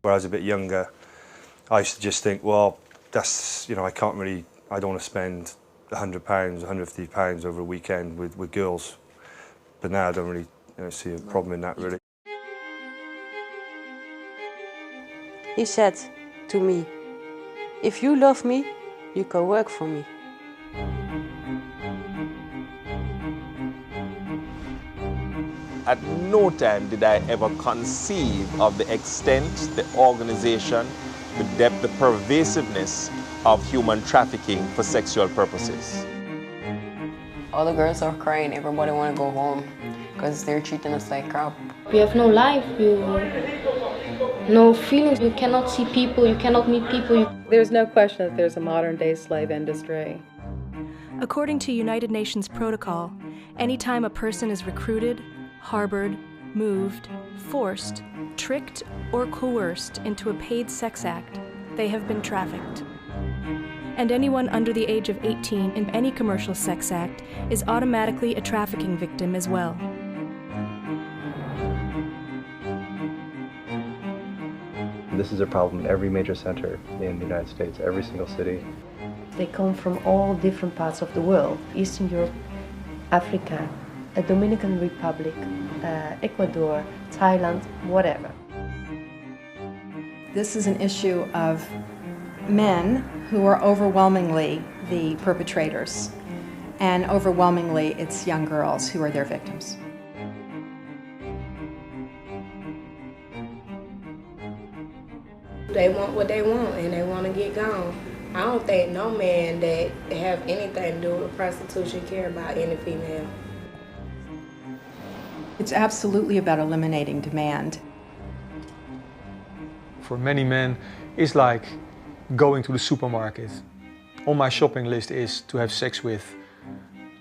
When I was a bit younger, I used to just think, well, that's, you know, I don't want to spend £100, £150 over a weekend with girls. But now I don't really see a problem in that, really. He said to me, if you love me, you can work for me. At no time did I ever conceive of the extent, the organization, the depth, the pervasiveness of human trafficking for sexual purposes. All the girls are crying, everybody want to go home because they're treating us like crap. You have no life, no feelings, you cannot see people, you cannot meet people. There's no question that there's a modern-day slave industry. According to United Nations protocol, anytime a person is recruited, harbored, moved, forced, tricked, or coerced into a paid sex act, they have been trafficked. And anyone under the age of 18 in any commercial sex act is automatically a trafficking victim as well. This is a problem in every major center in the United States, every single city. They come from all different parts of the world, Eastern Europe, Africa, a Dominican Republic, Ecuador, Thailand, whatever. This is an issue of men who are overwhelmingly the perpetrators, and overwhelmingly it's young girls who are their victims. They want what they want and they want to get gone. I don't think no man that have anything to do with prostitution care about any female. It's absolutely about eliminating demand. For many men, it's like going to the supermarket. On my shopping list is to have sex with,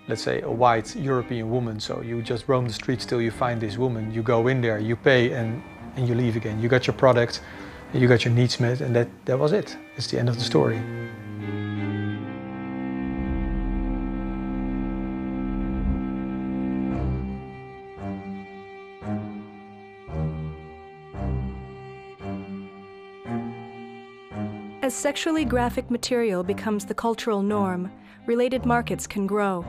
let's say, a white European woman. So you just roam the streets till you find this woman. You go in there, you pay, and you leave again. You got your product, you got your needs met, and that was it. It's the end of the story. As sexually graphic material becomes the cultural norm, related markets can grow.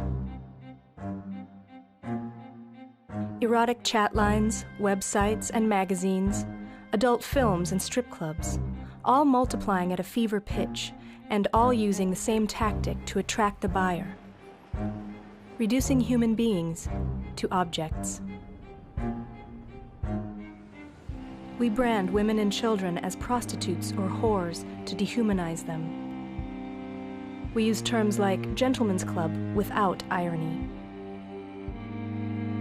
Erotic chat lines, websites, and magazines, adult films and strip clubs, all multiplying at a fever pitch and all using the same tactic to attract the buyer, reducing human beings to objects. We brand women and children as prostitutes or whores to dehumanize them. We use terms like gentleman's club without irony.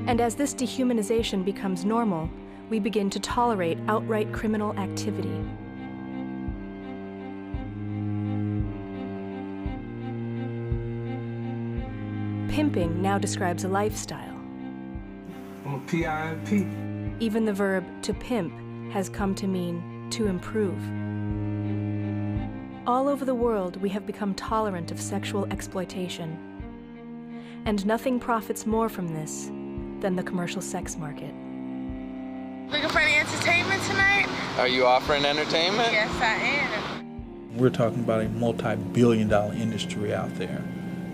And as this dehumanization becomes normal, we begin to tolerate outright criminal activity. Pimping now describes a lifestyle. P-I-M-P. Even the verb to pimp has come to mean to improve. All over the world, we have become tolerant of sexual exploitation. And nothing profits more from this than the commercial sex market. Looking for any entertainment tonight? Are you offering entertainment? Yes, I am. We're talking about a multi-billion-dollar industry out there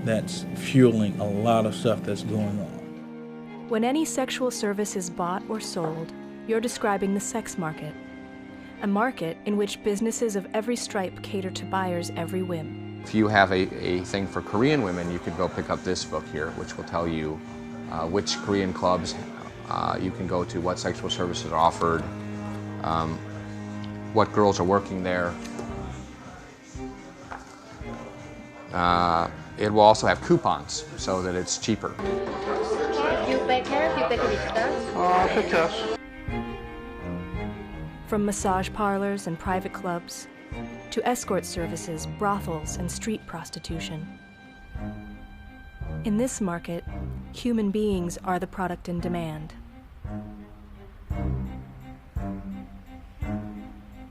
that's fueling a lot of stuff that's going on. When any sexual service is bought or sold, you're describing the sex market, a market in which businesses of every stripe cater to buyers' every whim. If you have a thing for Korean women, you could go pick up this book here, which will tell you which Korean clubs you can go to, what sexual services are offered, what girls are working there. It will also have coupons so that it's cheaper. You pay cash, you pay credit card? Pay cash. From massage parlors and private clubs, to escort services, brothels, and street prostitution. In this market, human beings are the product in demand.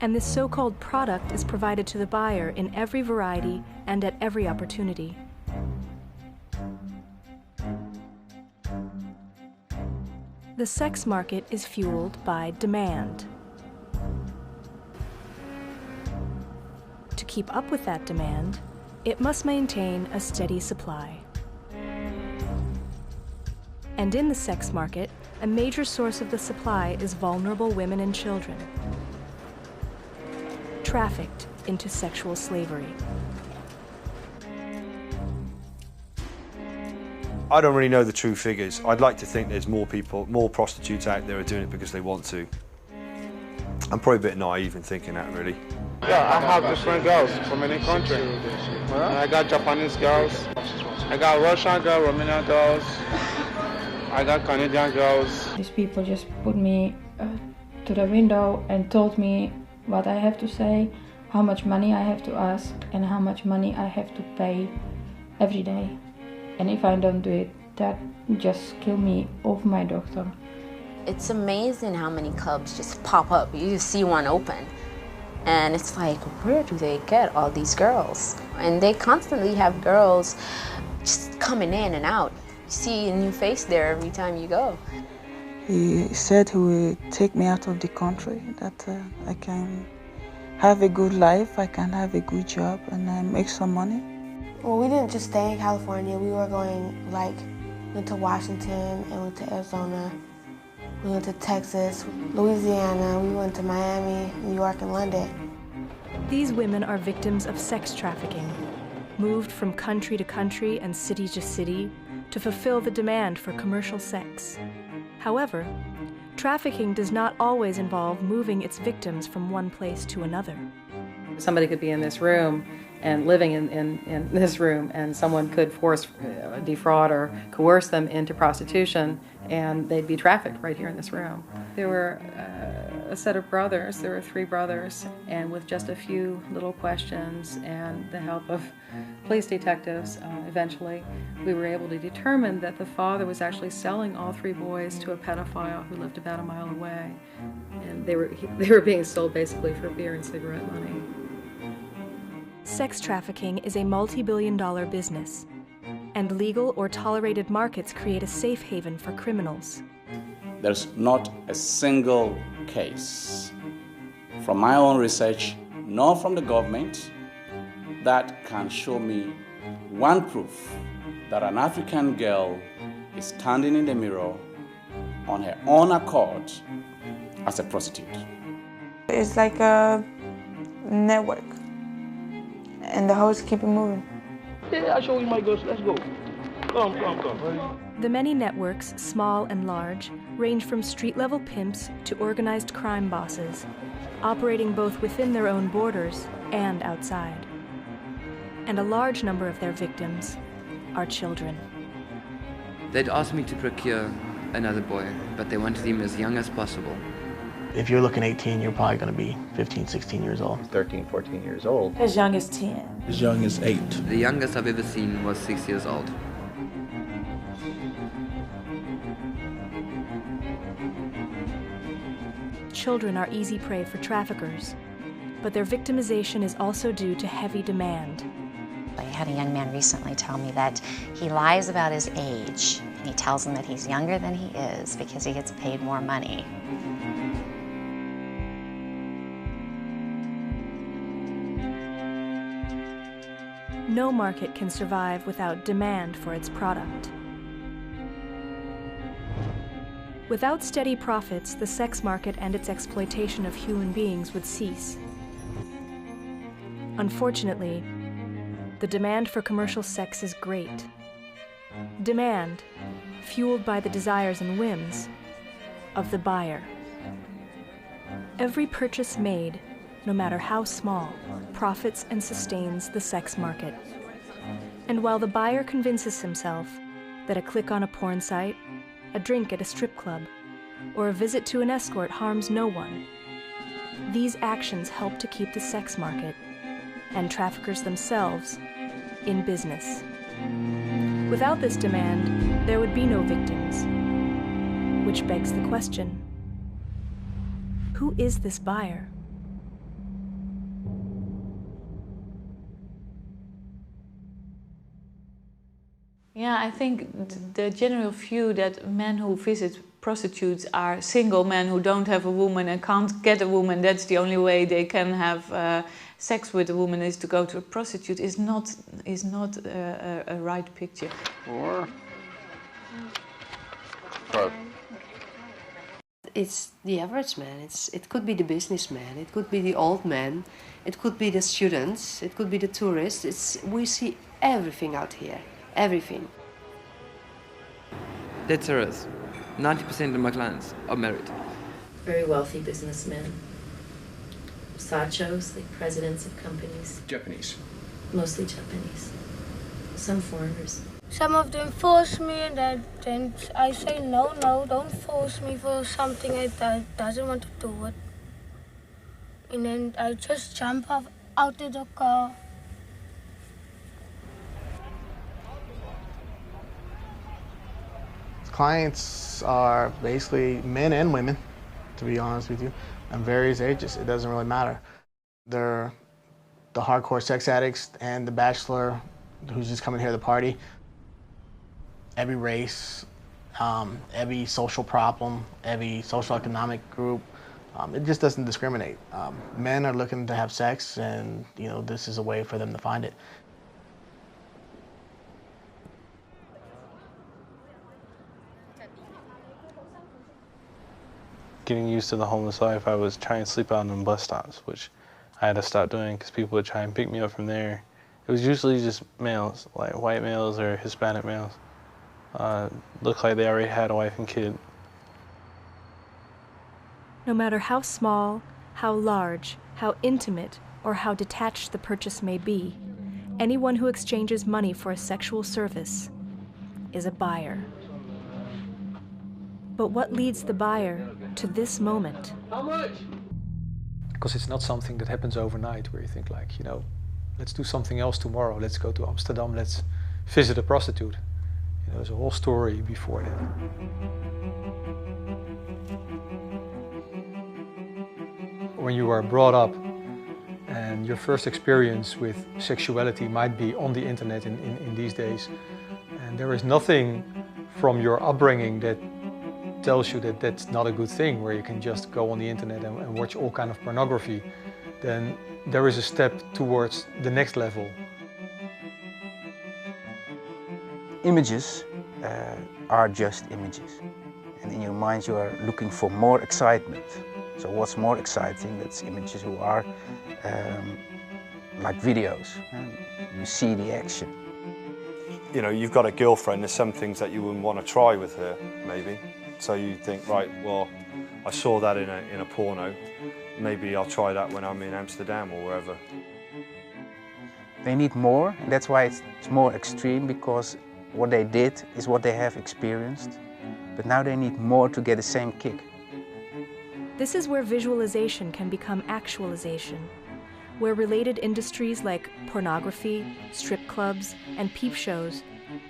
And this so-called product is provided to the buyer in every variety and at every opportunity. The sex market is fueled by demand. keep up with that demand, it must maintain a steady supply. And in the sex market, a major source of the supply is vulnerable women and children, trafficked into sexual slavery. I don't really know the true figures. I'd like to think there's more people, more prostitutes out there are doing it because they want to. I'm probably a bit naive in thinking that, really. Yeah, I have different girls from any country. I got Japanese girls, I got Russian girls, Romanian girls, I got Canadian girls. These people just put me to the window and told me what I have to say, how much money I have to ask, and how much money I have to pay every day. And if I don't do it, that just kill me off my doctor. It's amazing how many clubs just pop up. You just see one open. And it's like, where do they get all these girls? And they constantly have girls just coming in and out. You see a new face there every time you go. He said he will take me out of the country, that I can have a good life, I can have a good job, and I make some money. Well, we didn't just stay in California. We were going, went to Washington and went to Arizona. We went to Texas, Louisiana, we went to Miami, New York, and London. These women are victims of sex trafficking, moved from country to country and city to city to fulfill the demand for commercial sex. However, trafficking does not always involve moving its victims from one place to another. Somebody could be in this room and living in this room, and someone could force, defraud, or coerce them into prostitution, and they'd be trafficked right here in this room. There were a set of brothers, there were 3 brothers, and with just a few little questions and the help of police detectives, eventually, we were able to determine that the father was actually selling all 3 boys to a pedophile who lived about a mile away. And they were being sold basically for beer and cigarette money. Sex trafficking is a multi-billion-dollar business, and legal or tolerated markets create a safe haven for criminals. There's not a single case from my own research, nor from the government, that can show me one proof that an African girl is standing in the mirror on her own accord as a prostitute. It's like a network, and the hoes keep it moving. Yeah, I'll show you my girls. Let's go. Come. The many networks, small and large, range from street-level pimps to organized crime bosses, operating both within their own borders and outside. And a large number of their victims are children. They'd asked me to procure another boy, but they wanted him as young as possible. If you're looking 18, you're probably going to be 15, 16 years old. 13, 14 years old. As young as 10. As young as 8. The youngest I've ever seen was 6 years old. Children are easy prey for traffickers, but their victimization is also due to heavy demand. I had a young man recently tell me that he lies about his age, and he tells them that he's younger than he is because he gets paid more money. No market can survive without demand for its product. Without steady profits, the sex market and its exploitation of human beings would cease. Unfortunately, the demand for commercial sex is great. Demand, fueled by the desires and whims of the buyer. Every purchase made, no matter how small, profits and sustains the sex market. And while the buyer convinces himself that a click on a porn site, a drink at a strip club, or a visit to an escort harms no one, these actions help to keep the sex market and traffickers themselves in business. Without this demand, there would be no victims, which begs the question, who is this buyer? Yeah, I think the general view that men who visit prostitutes are single men who don't have a woman and can't get a woman. That's the only way they can have sex with a woman is to go to a prostitute is not a right picture. It's the average man. It could be the businessman. It could be the old man. It could be the students. It could be the tourists. We see everything out here. Everything. That's us. 90% of my clients are married. Very wealthy businessmen. Sachos, like presidents of companies. Japanese. Mostly Japanese. Some foreigners. Some of them force me, and then I say, no, don't force me for something I doesn't want to do it. And then I just jump out of the car. Clients are basically men and women, to be honest with you, and various ages. It doesn't really matter. They're the hardcore sex addicts and the bachelor who's just coming here to party. Every race, every social problem, every social economic group, it just doesn't discriminate. Men are looking to have sex, and this is a way for them to find it. Getting used to the homeless life, I was trying to sleep out on bus stops, which I had to stop doing because people would try and pick me up from there. It was usually just males, like white males or Hispanic males. Looked like they already had a wife and kid. No matter how small, how large, how intimate, or how detached the purchase may be, anyone who exchanges money for a sexual service is a buyer. But what leads the buyer to this moment? How much? Because it's not something that happens overnight where you think like, let's do something else tomorrow. Let's go to Amsterdam, let's visit a prostitute. There's a whole story before that. When you are brought up and your first experience with sexuality might be on the internet in these days, and there is nothing from your upbringing that tells you that that's not a good thing, where you can just go on the internet and watch all kind of pornography, then there is a step towards the next level. Images are just images, and in your mind you are looking for more excitement. So what's more exciting? That's images who are like videos. You see the action. You've got a girlfriend, there's some things that you wouldn't want to try with her, maybe. So you think, right, well, I saw that in a porno, maybe I'll try that when I'm in Amsterdam or wherever. They need more, and that's why it's more extreme, because what they did is what they have experienced, but now they need more to get the same kick. This is where visualization can become actualization, where related industries like pornography, strip clubs, and peep shows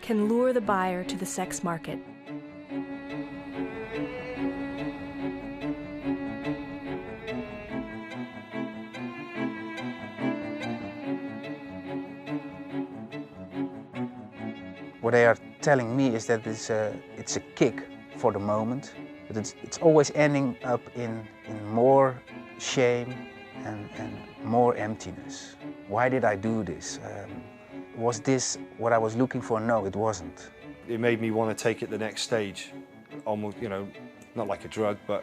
can lure the buyer to the sex market. What they are telling me is that it's a kick for the moment, but it's always ending up in more shame and more emptiness. Why did I do this? Was this what I was looking for? No, it wasn't. It made me want to take it the next stage. Almost, not like a drug, but,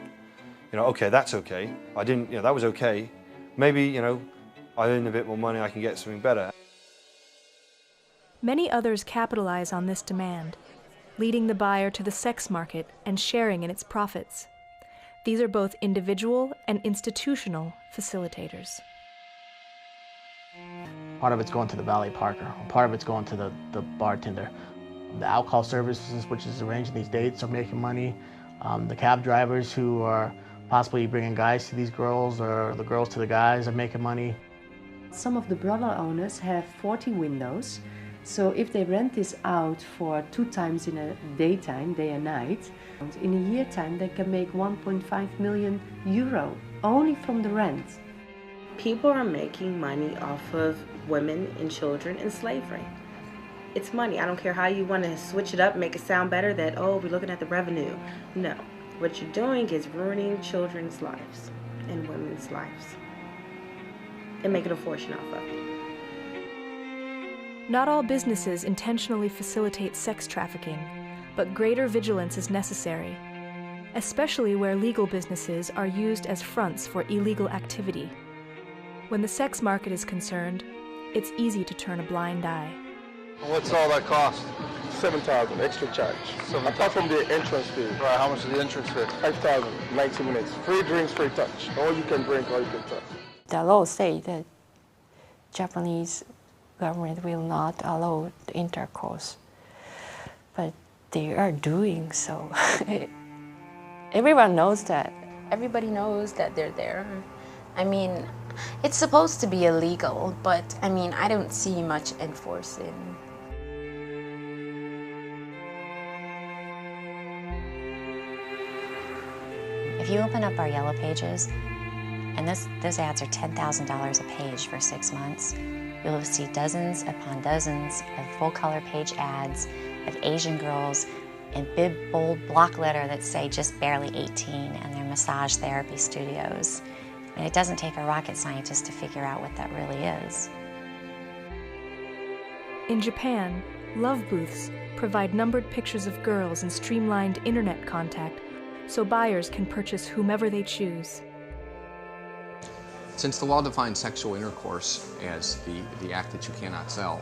okay, that's okay. I didn't, that was okay. Maybe, I earn a bit more money, I can get something better. Many others capitalize on this demand, leading the buyer to the sex market and sharing in its profits. These are both individual and institutional facilitators. Part of it's going to the valet parker, part of it's going to the bartender. The alcohol services, which is arranging these dates, are making money. The cab drivers who are possibly bringing guys to these girls, or the girls to the guys, are making money. Some of the brothel owners have 40 windows. So if they rent this out for 2 times in a daytime, day and night, in a year time they can make 1.5 million euro only from the rent. People are making money off of women and children in slavery. It's money. I don't care how you want to switch it up, make it sound better that, oh, we're looking at the revenue. No, What you're doing is ruining children's lives and women's lives and making a fortune off of it. Not all businesses intentionally facilitate sex trafficking, but greater vigilance is necessary, especially where legal businesses are used as fronts for illegal activity. When the sex market is concerned, it's easy to turn a blind eye. What's all that cost? $7,000 extra charge. Apart from the entrance fee. Right, how much is the entrance fee? $5,000, 90 minutes. Free drinks, free touch. All you can drink, all you can touch. The law says that Japanese government will not allow intercourse, but they are doing so. Everyone knows that. Everybody knows that they're there. I mean, it's supposed to be illegal, but I mean, I don't see much enforcing. If you open up our yellow pages, and those ads are $10,000 a page for 6 months, you'll see dozens upon dozens of full-color page ads of Asian girls in big, bold block letter that say just barely 18 and their massage therapy studios. And it doesn't take a rocket scientist to figure out what that really is. In Japan, love booths provide numbered pictures of girls and streamlined internet contact so buyers can purchase whomever they choose. Since the law defines sexual intercourse as the act that you cannot sell,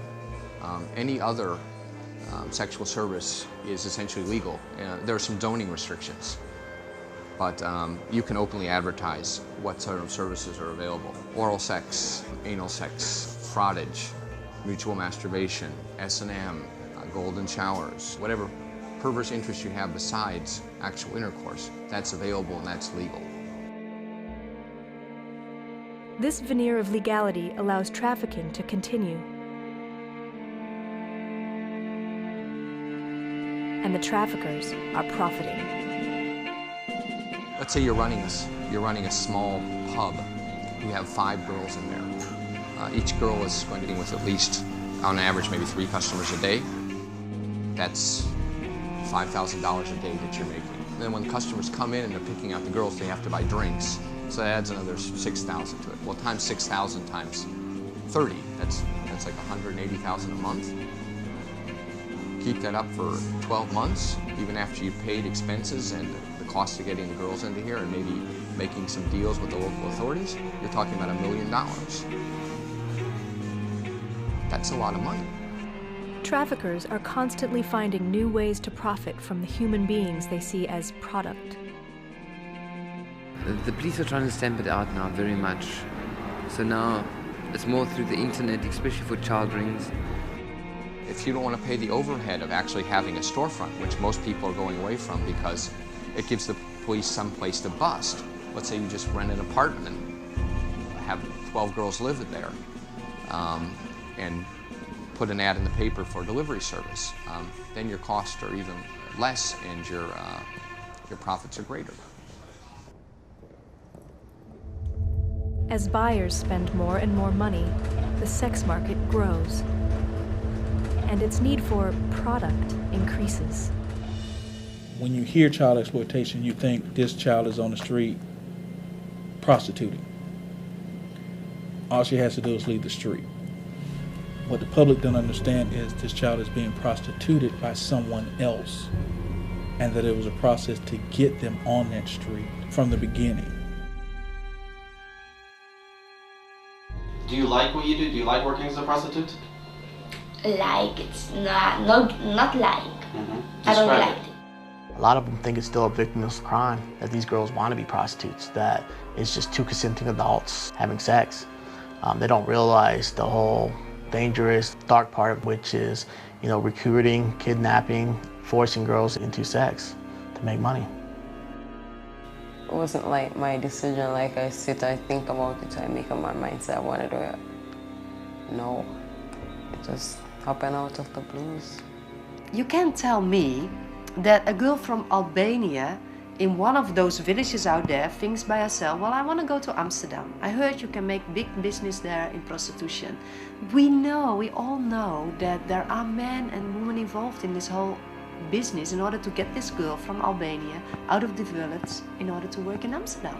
any other sexual service is essentially legal. There are some zoning restrictions, but you can openly advertise what sort of services are available. Oral sex, anal sex, frottage, mutual masturbation, S&M, golden showers, whatever perverse interest you have besides actual intercourse, that's available and that's legal. This veneer of legality allows trafficking to continue. And the traffickers are profiting. Let's say you're running a small pub. You have 5 girls in there. Each girl is going to be with at least, on average, maybe 3 customers a day. That's $5,000 a day that you're making. And then when customers come in and they're picking out the girls, they have to buy drinks. So that adds another $6,000 to it. Well, times 6,000 times 30, that's like $180,000 a month. Keep that up for 12 months, even after you've paid expenses and the cost of getting the girls into here and maybe making some deals with the local authorities, you're talking about $1 million. That's a lot of money. Traffickers are constantly finding new ways to profit from the human beings they see as product. The police are trying to stamp it out now very much. So now it's more through the internet, especially for child rings. If you don't want to pay the overhead of actually having a storefront, which most people are going away from because it gives the police some place to bust. Let's say you just rent an apartment and have 12 girls live in there and put an ad in the paper for a delivery service. Then your costs are even less and your profits are greater. As buyers spend more and more money, the sex market grows. And its need for product increases. When you hear child exploitation, you think this child is on the street prostituting. All she has to do is leave the street. What the public don't understand is this child is being prostituted by someone else, and that it was a process to get them on that street from the beginning. Do you like what you do? Do you like working as a prostitute? Like, it's not like. I don't like it. A lot of them think it's still a victimless crime, that these girls want to be prostitutes, that it's just 2 consenting adults having sex. They don't realize the whole dangerous, dark part of which is, recruiting, kidnapping, forcing girls into sex to make money. It wasn't like my decision, like I think about it, I make up my mind, say I want to do it. No, it just happened out of the blues. You can't tell me that a girl from Albania in one of those villages out there thinks by herself, well, I want to go to Amsterdam. I heard you can make big business there in prostitution. We all know that there are men and women involved in this whole business in order to get this girl from Albania out of the village in order to work in Amsterdam.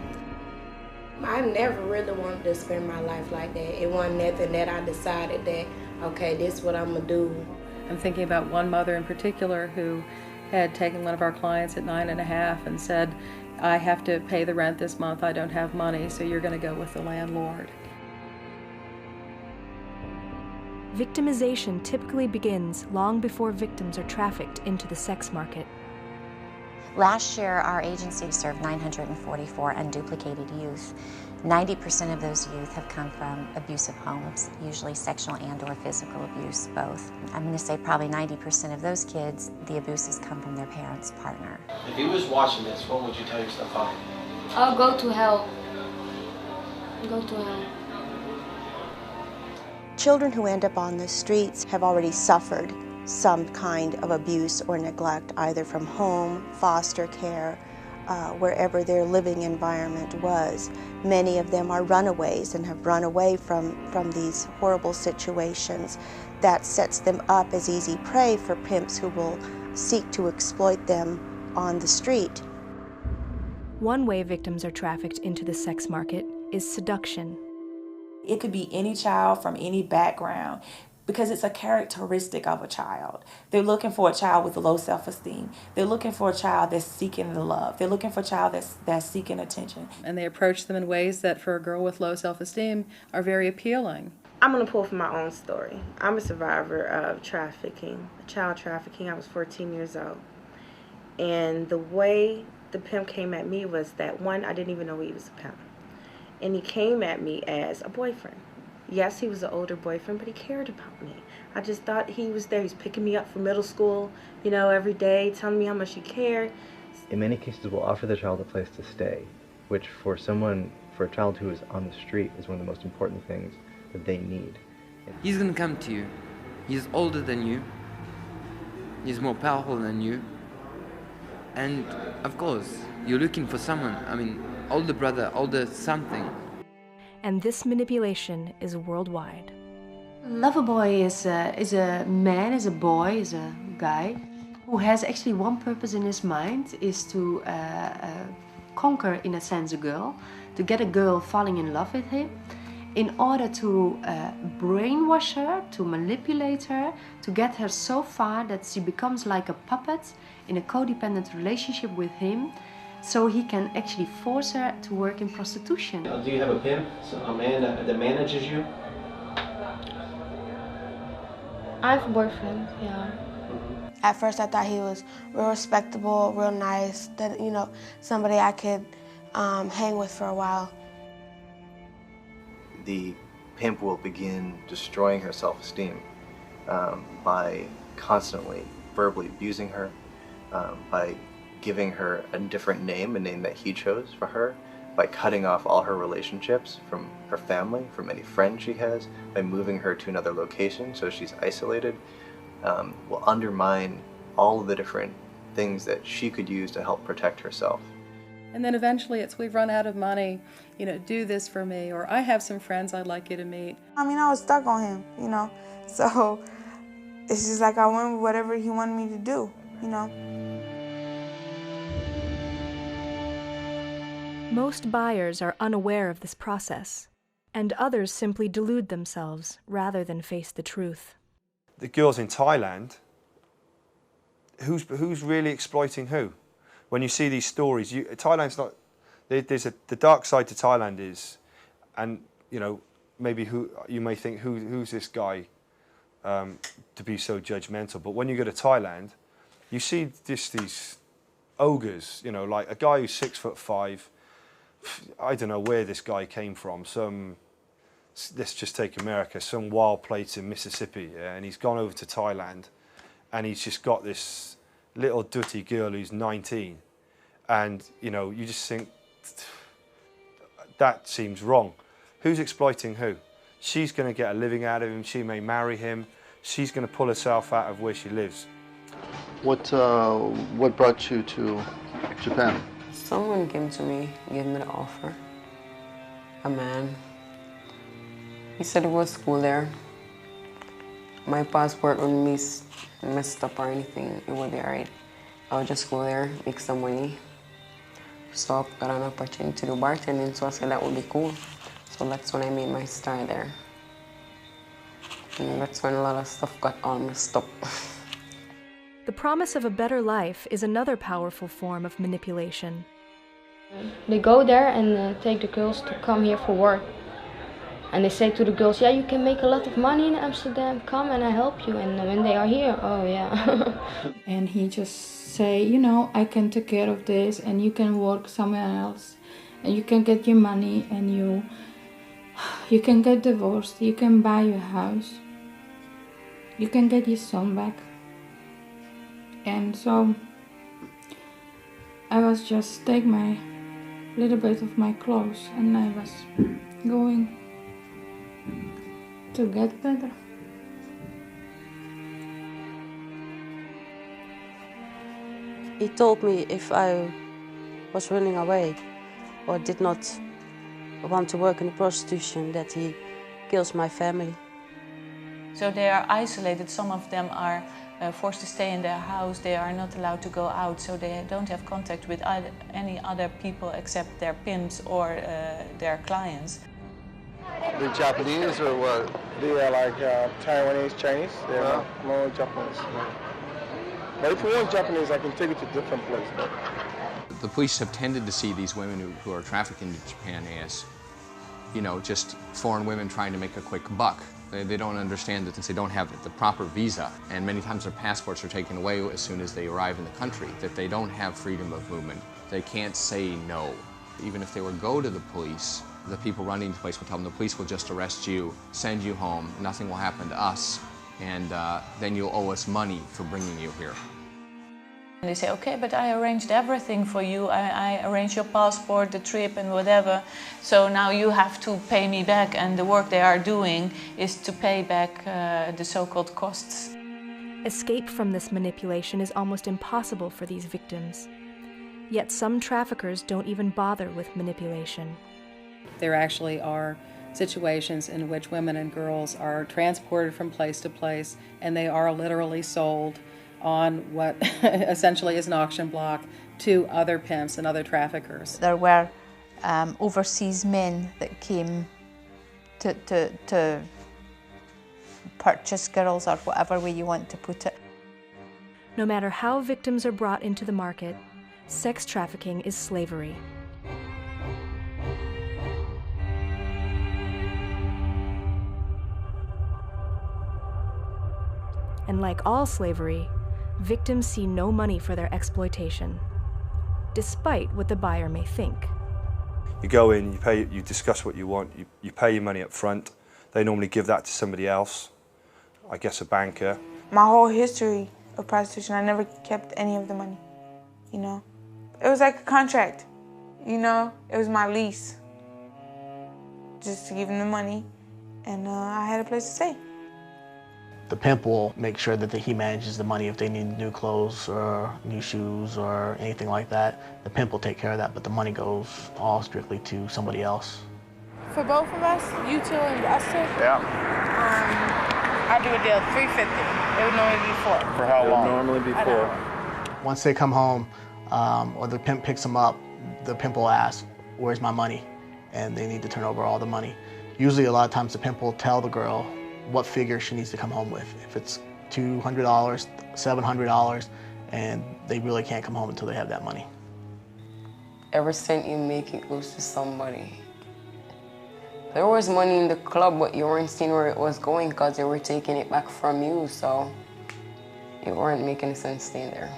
I never really wanted to spend my life like that. It wasn't nothing that I decided that, okay, this is what I'm gonna do. I'm thinking about one mother in particular who had taken one of our clients at 9.5 and said, I have to pay the rent this month, I don't have money, so you're going to go with the landlord. Victimization typically begins long before victims are trafficked into the sex market. Last year, our agency served 944 unduplicated youth. 90% of those youth have come from abusive homes, usually sexual and/or physical abuse, both. I'm going to say probably 90% of those kids, the abuses come from their parents' partner. If he was watching this, what would you tell your stepfather? I'll go to hell. Go to hell. Children who end up on the streets have already suffered some kind of abuse or neglect, either from home, foster care, wherever their living environment was. Many of them are runaways and have run away from these horrible situations. That sets them up as easy prey for pimps who will seek to exploit them on the street. One way victims are trafficked into the sex market is seduction. It could be any child from any background, because it's a characteristic of a child. They're looking for a child with low self-esteem. They're looking for a child that's seeking the love. They're looking for a child that's seeking attention. And they approach them in ways that for a girl with low self-esteem are very appealing. I'm gonna pull from my own story. I'm a survivor of trafficking, child trafficking. I was 14 years old. And the way the pimp came at me was that, one, I didn't even know he was a pimp. And he came at me as a boyfriend. Yes, he was an older boyfriend, but he cared about me. I just thought he was there. He was picking me up from middle school, you know, every day, telling me how much he cared. In many cases, we'll offer the child a place to stay, which for a child who is on the street is one of the most important things that they need. He's gonna come to you. He's older than you. He's more powerful than you. And of course, you're looking for someone, older brother, older something. And this manipulation is worldwide. Loverboy is a man, is a boy, is a guy who has actually one purpose in his mind, is to conquer, in a sense, a girl, to get a girl falling in love with him, in order to brainwash her, to manipulate her, to get her so far that she becomes like a puppet in a codependent relationship with him, so he can actually force her to work in prostitution. Do you have a pimp, a man that manages you? I have a boyfriend, yeah. At first I thought he was real respectable, real nice, that, you know, somebody I could hang with for a while. The pimp will begin destroying her self-esteem by constantly verbally abusing her, by giving her a different name, a name that he chose for her, by cutting off all her relationships from her family, from any friends she has, by moving her to another location so she's isolated, will undermine all of the different things that she could use to help protect herself. And then eventually it's, we've run out of money, you know, do this for me, or I have some friends I'd like you to meet. I was stuck on him, you know, so it's just like I went with whatever he wanted me to do, you know. Most buyers are unaware of this process, and others simply delude themselves rather than face the truth. The girls in Thailand, who's really exploiting who? When you see these stories, Thailand's not. The dark side to Thailand is, and you know, maybe you may think who's this guy to be so judgmental. But when you go to Thailand, you see just these ogres. You know, like a guy who's 6'5". I don't know where this guy came from. Let's just take America. Some wild place in Mississippi, yeah, and he's gone over to Thailand, and he's just got this little dutty girl who's 19, and you know, you just think that seems wrong. Who's exploiting who? She's going to get a living out of him. She may marry him. She's going to pull herself out of where she lives. What brought you to Japan? Someone came to me, gave me the offer. A man. He said it was school there. my passport wouldn't be messed up or anything. It would be alright. I would just go there, make some money. So I got an opportunity to do bartending, so I said that would be cool. So that's when I made my start there. And that's when a lot of stuff got all messed up. The promise of a better life is another powerful form of manipulation. They go there and take the girls to come here for work. And they say to the girls, yeah, you can make a lot of money in Amsterdam, come and I help you. And when they are here, oh yeah. And he just say, you know, I can take care of this and you can work somewhere else. And you can get your money and you can get divorced, you can buy your house. You can get your son back. And so I was just take my little bit of my clothes and I was going to get better. He told me if I was running away or did not want to work in prostitution, that he kills my family. So they are isolated. Some of them are forced to stay in their house. They are not allowed to go out, so they don't have contact with any other people except their pimps or their clients. The Japanese or what? They are like Taiwanese, Chinese. They're not more Japanese. But if you want Japanese, I can take you to a different place. The police have tended to see these women who are trafficked into Japan as, you know, just foreign women trying to make a quick buck. They don't understand that since they don't have the proper visa, and many times their passports are taken away as soon as they arrive in the country, that they don't have freedom of movement. They can't say no. Even if they were to go to the police, the people running the place will tell them the police will just arrest you, send you home, nothing will happen to us, and then you'll owe us money for bringing you here. And they say, okay, but I arranged everything for you. I arranged your passport, the trip and whatever. So now you have to pay me back, and the work they are doing is to pay back the so-called costs. Escape from this manipulation is almost impossible for these victims. Yet some traffickers don't even bother with manipulation. There actually are situations in which women and girls are transported from place to place, and they are literally sold on what essentially is an auction block to other pimps and other traffickers. There were overseas men that came to purchase girls, or whatever way you want to put it. No matter how victims are brought into the market, sex trafficking is slavery. And like all slavery, victims see no money for their exploitation, despite what the buyer may think. You go in, you discuss what you want, you pay your money up front. They normally give that to somebody else, I guess a banker. My whole history of prostitution, I never kept any of the money, you know. It was like a contract, you know. It was my lease, just to give them the money, and I had a place to stay. The pimp will make sure that he manages the money if they need new clothes or new shoes or anything like that. The pimp will take care of that, but the money goes all strictly to somebody else. For both of us, you two and us two? Yeah. I do a deal of $350. It would normally be $4. For how long? Normally be $4. Once they come home, or the pimp picks them up, the pimp will ask, "Where's my money?" And they need to turn over all the money. Usually, a lot of times, the pimp will tell the girl what figure she needs to come home with. If it's $200, $700, and they really can't come home until they have that money. Every cent you make, it goes to somebody. There was money in the club, but you weren't seeing where it was going because they were taking it back from you, so it weren't making sense staying there.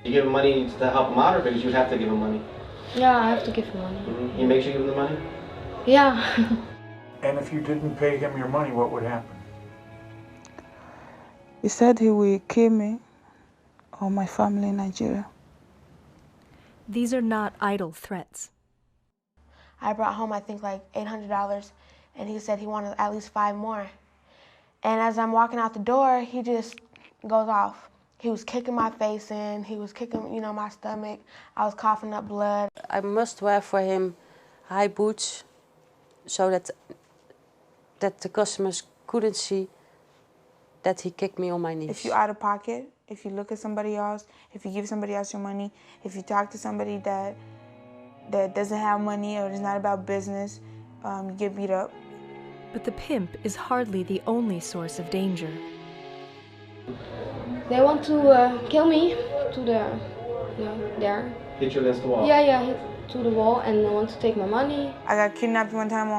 You give him money to help him out, or because you have to give him money? Yeah, I have to give him money. Mm-hmm. He makes you give him the money? Yeah. And if you didn't pay him your money, what would happen? He said he will kill me or my family in Nigeria. These are not idle threats. I brought home, I think, like $800, and he said he wanted at least 5 more. And as I'm walking out the door, he just goes off. He was kicking my face in, he was kicking, you know, my stomach. I was coughing up blood. I must wear for him high boots so that the customers couldn't see that he kicked me on my knees. If you're out of pocket, if you look at somebody else, if you give somebody else your money, if you talk to somebody that doesn't have money or is not about business, you get beat up. But the pimp is hardly the only source of danger. They want to kill me to the, there. Hit you against the wall? Yeah, hit to the wall, and they want to take my money. I got kidnapped one time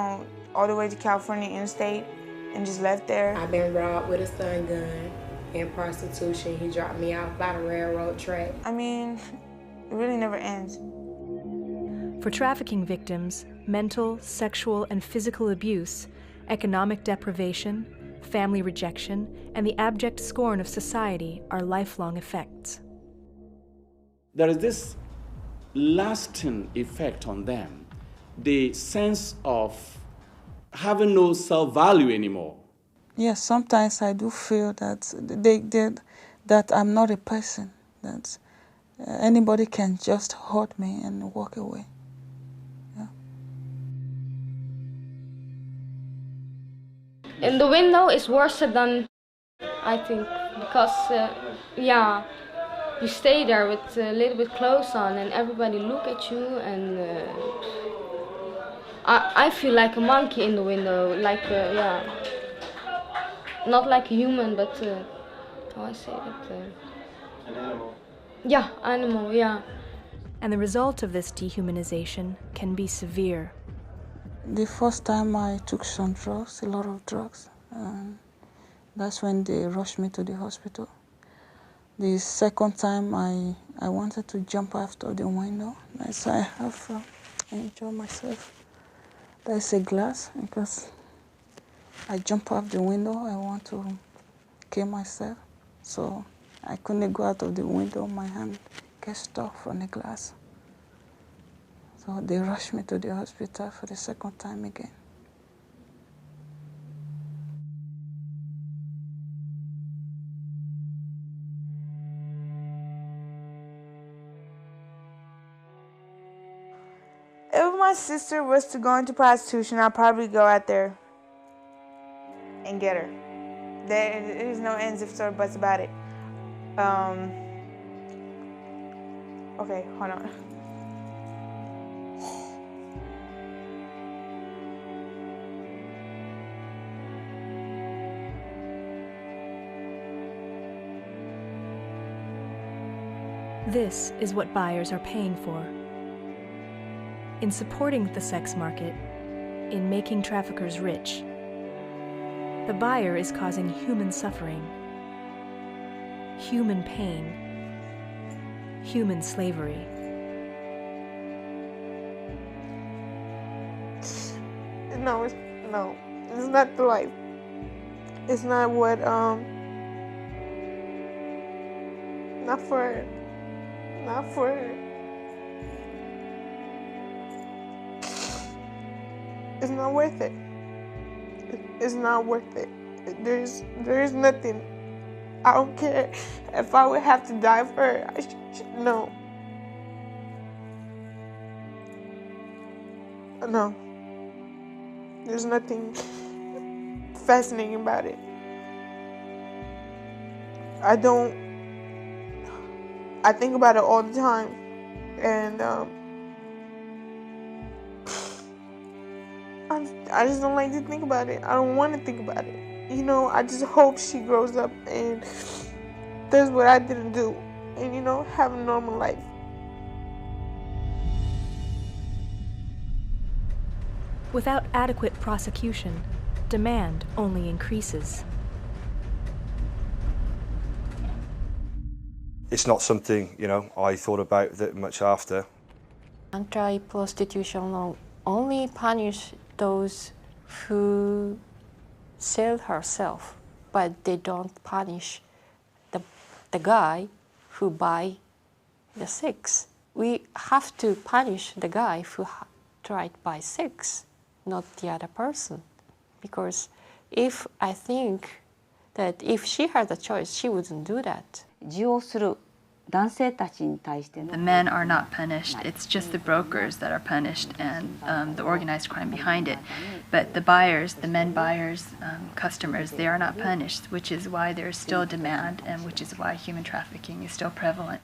all the way to California interstate and just left there. I've been robbed with a stun gun and prostitution. He dropped me off by the railroad track. I mean, it really never ends. For trafficking victims, mental, sexual, and physical abuse, economic deprivation, family rejection, and the abject scorn of society are lifelong effects. There is this lasting effect on them, the sense of having no self-value anymore. Yes, sometimes I do feel that that I'm not a person, that anybody can just hurt me and walk away. In the window is worse than, I think, because, you stay there with a little bit clothes on and everybody look at you, and I feel like a monkey in the window, like, not like a human, but, how I say that? An animal. Yeah, animal, yeah. And the result of this dehumanization can be severe. The first time I took some drugs, a lot of drugs, that's when they rushed me to the hospital. The second time I wanted to jump out of the window. So I have enjoyed myself. There's a glass because I jump off the window. I want to kill myself. So I couldn't go out of the window. My hand gets stuck on the glass. So they rushed me to the hospital for the second time again. If my sister was to go into prostitution, I'd probably go out there and get her. There is no ands, ifs, or buts about it. Okay, hold on. This is what buyers are paying for. In supporting the sex market, in making traffickers rich, the buyer is causing human suffering, human pain, human slavery. No, it's not the life. It's not what, not for it's not worth it. It's not worth it. There is nothing. I don't care if I would have to die for her. No. No. There's nothing fascinating about it. I think about it all the time, and I just don't like to think about it. I don't want to think about it. You know, I just hope she grows up and does what I didn't do, and, you know, have a normal life. Without adequate prosecution, demand only increases. It's not something, you know, I thought about that much after. Anti-prostitution law only punish those who sell herself, but they don't punish the guy who buy the sex. We have to punish the guy who tried to buy sex, not the other person. Because I think that if she had a choice, she wouldn't do that. 受をする The men are not punished. It's just the brokers that are punished and the organized crime behind it. But the buyers, the men buyers, customers, they are not punished, which is why there's still a demand and which is why human trafficking is still prevalent.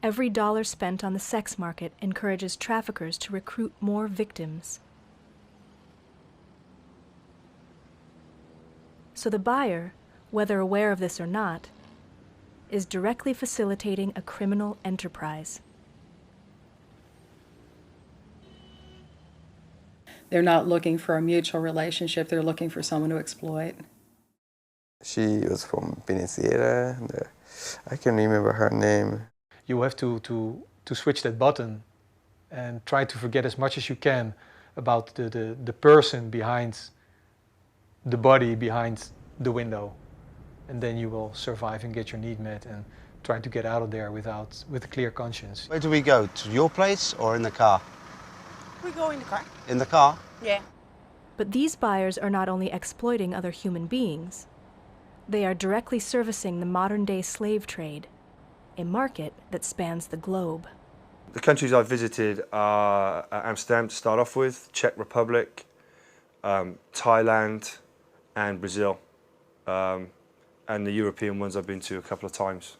Every dollar spent on the sex market encourages traffickers to recruit more victims. So the buyer, whether aware of this or not, is directly facilitating a criminal enterprise. They're not looking for a mutual relationship, they're looking for someone to exploit. She was from Venezuela, and I can remember her name. You have to switch that button and try to forget as much as you can about the person behind the body behind the window. And then you will survive and get your need met and try to get out of there with a clear conscience. Where do we go? To your place or in the car? We go in the car. In the car? Yeah. But these buyers are not only exploiting other human beings, they are directly servicing the modern-day slave trade, a market that spans the globe. The countries I've visited are Amsterdam to start off with, Czech Republic, Thailand and Brazil. And the European ones I've been to a couple of times.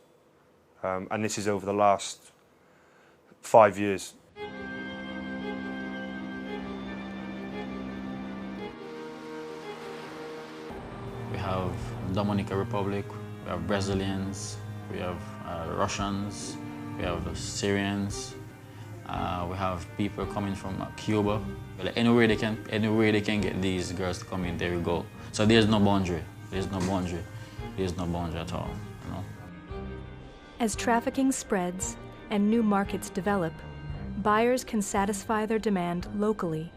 And this is over the last 5 years. We have Dominican Republic, we have Brazilians, we have Russians, we have Syrians, we have people coming from Cuba. Anywhere they can get these girls to come in, there we go. So there's no boundary. There's no boundary. There's no boundary at all. You know? As trafficking spreads and new markets develop, buyers can satisfy their demand locally.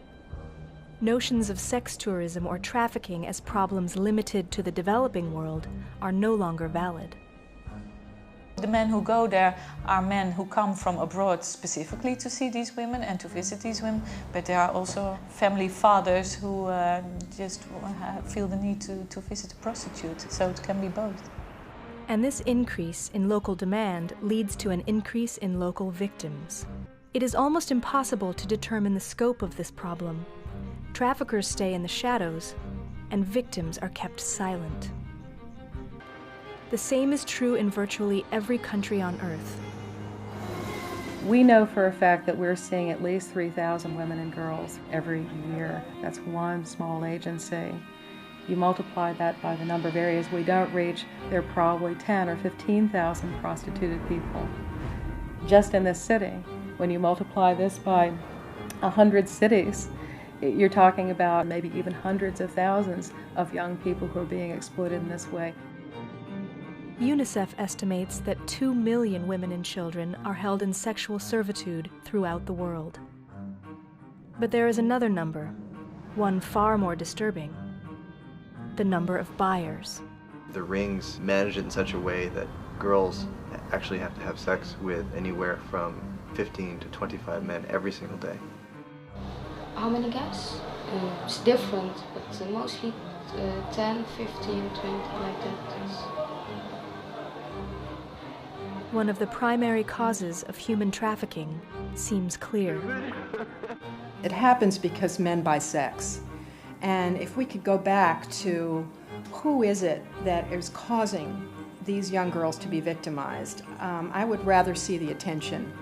Notions of sex tourism or trafficking as problems limited to the developing world are no longer valid. The men who go there are men who come from abroad specifically to see these women and to visit these women, but there are also family fathers who just feel the need to visit a prostitute, so it can be both. And this increase in local demand leads to an increase in local victims. It is almost impossible to determine the scope of this problem. Traffickers stay in the shadows, and victims are kept silent. The same is true in virtually every country on Earth. We know for a fact that we're seeing at least 3,000 women and girls every year. That's one small agency. You multiply that by the number of areas we don't reach, there are probably 10 or 15,000 prostituted people. Just in this city, when you multiply this by 100 cities, you're talking about maybe even hundreds of thousands of young people who are being exploited in this way. UNICEF estimates that 2 million women and children are held in sexual servitude throughout the world. But there is another number, one far more disturbing: the number of buyers. The rings manage it in such a way that girls actually have to have sex with anywhere from 15 to 25 men every single day. How many guys? It's different, but mostly 10, 15, 20, like that. One of the primary causes of human trafficking seems clear. It happens because men buy sex. And if we could go back to who is it that is causing these young girls to be victimized, I would rather see the attention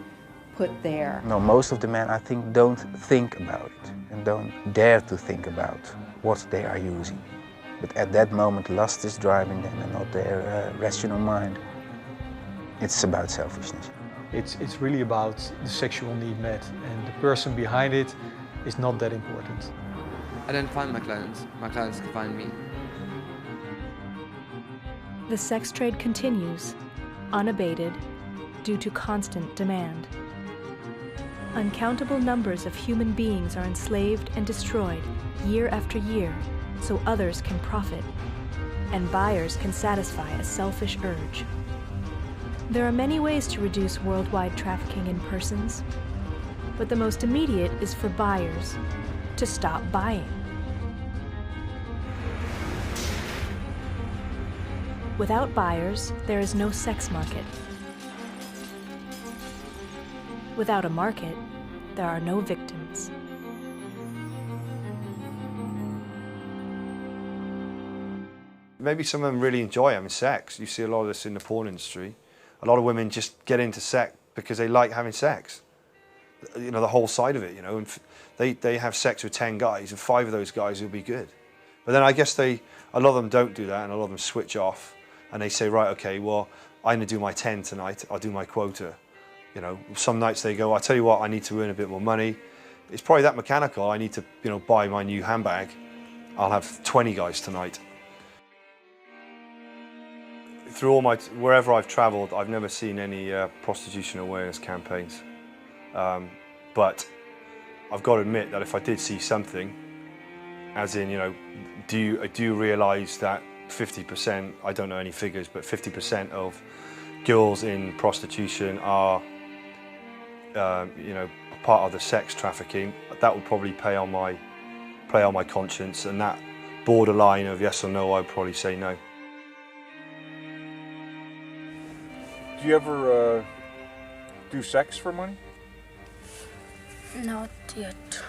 put there. No, most of the men, I think, don't think about it and don't dare to think about what they are using. But at that moment, lust is driving them and not their rational mind. It's about selfishness. It's really about the sexual need met, and the person behind it is not that important. I don't find my clients can find me. The sex trade continues, unabated, due to constant demand. Uncountable numbers of human beings are enslaved and destroyed year after year so others can profit, and buyers can satisfy a selfish urge. There are many ways to reduce worldwide trafficking in persons, but the most immediate is for buyers to stop buying. Without buyers, there is no sex market. Without a market, there are no victims. Maybe some of them really enjoy having sex. You see a lot of this in the porn industry. A lot of women just get into sex because they like having sex. You know, the whole side of it, you know. And they have sex with 10 guys and 5 of those guys will be good. But then I guess a lot of them don't do that and a lot of them switch off and they say, right, okay, well, I'm gonna do my 10 tonight. I'll do my quota. You know, some nights they go, I'll tell you what, I need to earn a bit more money. It's probably that mechanical. I need to, you know, buy my new handbag. I'll have 20 guys tonight. Through all wherever I've travelled, I've never seen any prostitution awareness campaigns. But I've got to admit that if I did see something, as in, you know, do you realise that 50%, I don't know any figures, but 50% of girls in prostitution are, you know, part of the sex trafficking, that would probably play on my conscience, and that borderline of yes or no, I'd probably say no. Do you ever do sex for money? Not yet.